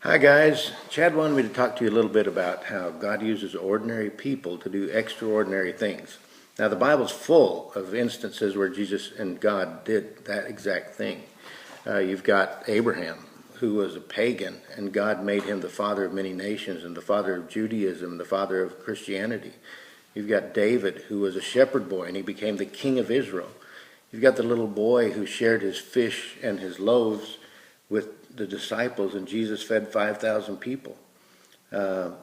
Hi guys, Chad wanted me to talk to you a little bit about how God uses ordinary people to do extraordinary things. Now the Bible's full of instances where Jesus and God did that exact thing. You've got Abraham, who was a pagan, and God made him the father of many nations and the father of Judaism, the father of Christianity. You've got David, who was a shepherd boy, and he became the king of Israel. You've got the little boy who shared his fish and his loaves with the disciples, and Jesus fed 5,000 people. One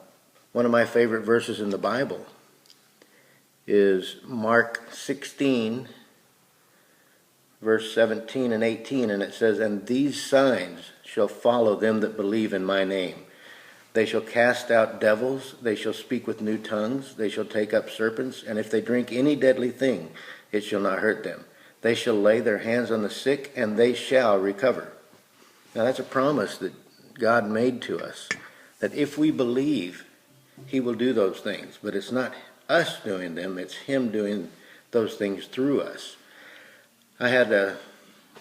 of my favorite verses in the Bible is Mark 16, verse 17 and 18, and it says, "And these signs shall follow them that believe in my name. They shall cast out devils, they shall speak with new tongues, they shall take up serpents, and if they drink any deadly thing, it shall not hurt them. They shall lay their hands on the sick, and they shall recover." Now that's a promise that God made to us, that if we believe, he will do those things. But it's not us doing them, it's him doing those things through us. I had a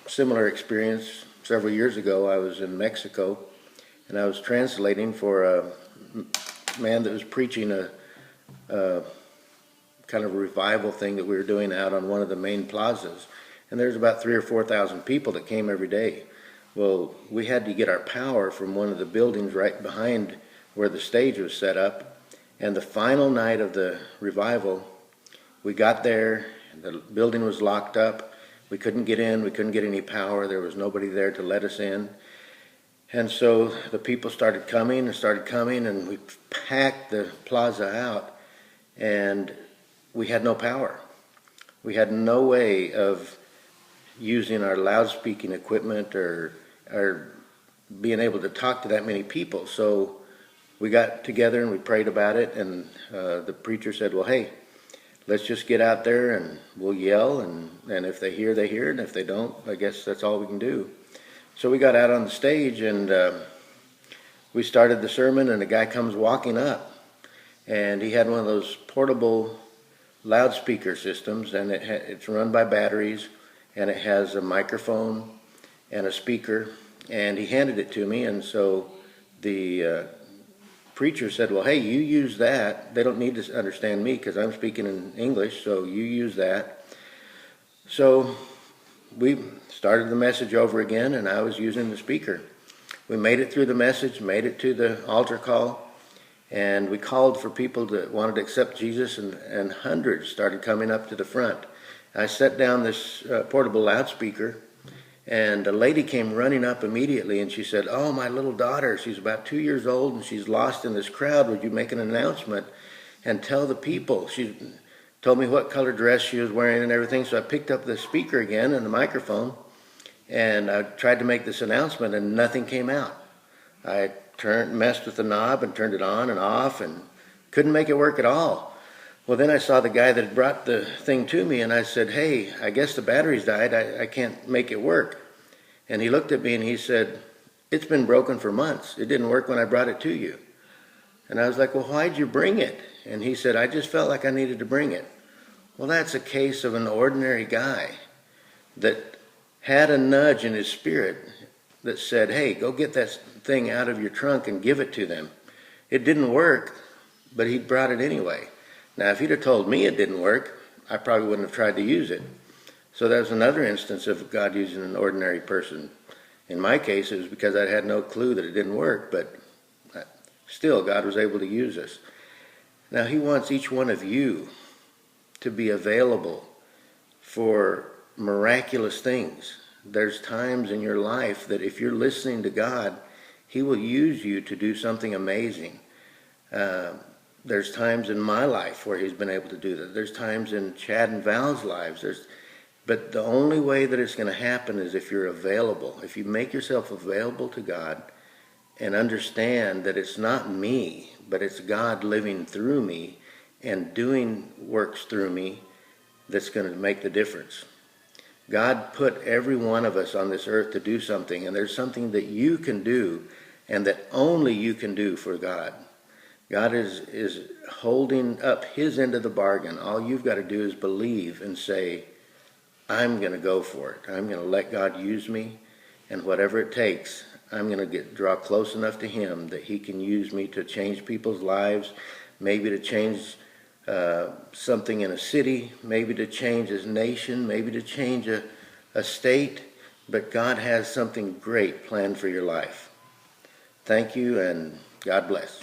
similar experience several years ago. I was in Mexico, and I was translating for a man that was preaching a kind of revival thing that we were doing out on one of the main plazas. And there's about 3,000 or 4,000 people that came every day. Well, we had to get our power from one of the buildings right behind where the stage was set up. And the final night of the revival, we got there, the building was locked up. We couldn't get in, we couldn't get any power. There was nobody there to let us in. And so the people started coming, and we packed the plaza out, and we had no power. We had no way of using our loudspeaking equipment or being able to talk to that many people. So we got together and we prayed about it, and the preacher said, well, hey, let's just get out there and we'll yell, and if they hear, they hear, and if they don't, I guess that's all we can do. So we got out on the stage, and we started the sermon, and a guy comes walking up, and he had one of those portable loudspeaker systems, and it's run by batteries, and it has a microphone and a speaker, and he handed it to me. And so the preacher said, well, hey, you use that. They don't need to understand me because I'm speaking in English, so you use that. So we started the message over again, and I was using the speaker. We made it through the message, made it to the altar call, and we called for people that wanted to accept Jesus, and hundreds started coming up to the front. I set down this portable loudspeaker, and a lady came running up immediately, and she said, oh, my little daughter, she's about 2 years old, and she's lost in this crowd. Would you make an announcement and tell the people? She told me what color dress she was wearing and everything, so I picked up the speaker again and the microphone, and I tried to make this announcement, and nothing came out. I messed with the knob and turned it on and off and couldn't make it work at all. Well, then I saw the guy that had brought the thing to me, and I said, hey, I guess the battery's died. I can't make it work. And he looked at me and he said, it's been broken for months. It didn't work when I brought it to you. And I was like, well, why'd you bring it? And he said, I just felt like I needed to bring it. Well, that's a case of an ordinary guy that had a nudge in his spirit that said, hey, go get that thing out of your trunk and give it to them. It didn't work, but he brought it anyway. Now, if he'd have told me it didn't work, I probably wouldn't have tried to use it. So that was another instance of God using an ordinary person. In my case, it was because I had no clue that it didn't work, but still, God was able to use us. Now, he wants each one of you to be available for miraculous things. There's times in your life that if you're listening to God, he will use you to do something amazing. There's times in my life where he's been able to do that. There's times in Chad and Val's lives. But the only way that it's going to happen is if you're available. If you make yourself available to God and understand that it's not me, but it's God living through me and doing works through me that's going to make the difference. God put every one of us on this earth to do something, and there's something that you can do and that only you can do for God. God is holding up his end of the bargain. All you've got to do is believe and say, I'm going to go for it. I'm going to let God use me, and whatever it takes, I'm going to draw close enough to Him that He can use me to change people's lives, maybe to change something in a city, maybe to change a nation, maybe to change a state. But God has something great planned for your life. Thank you, and God bless.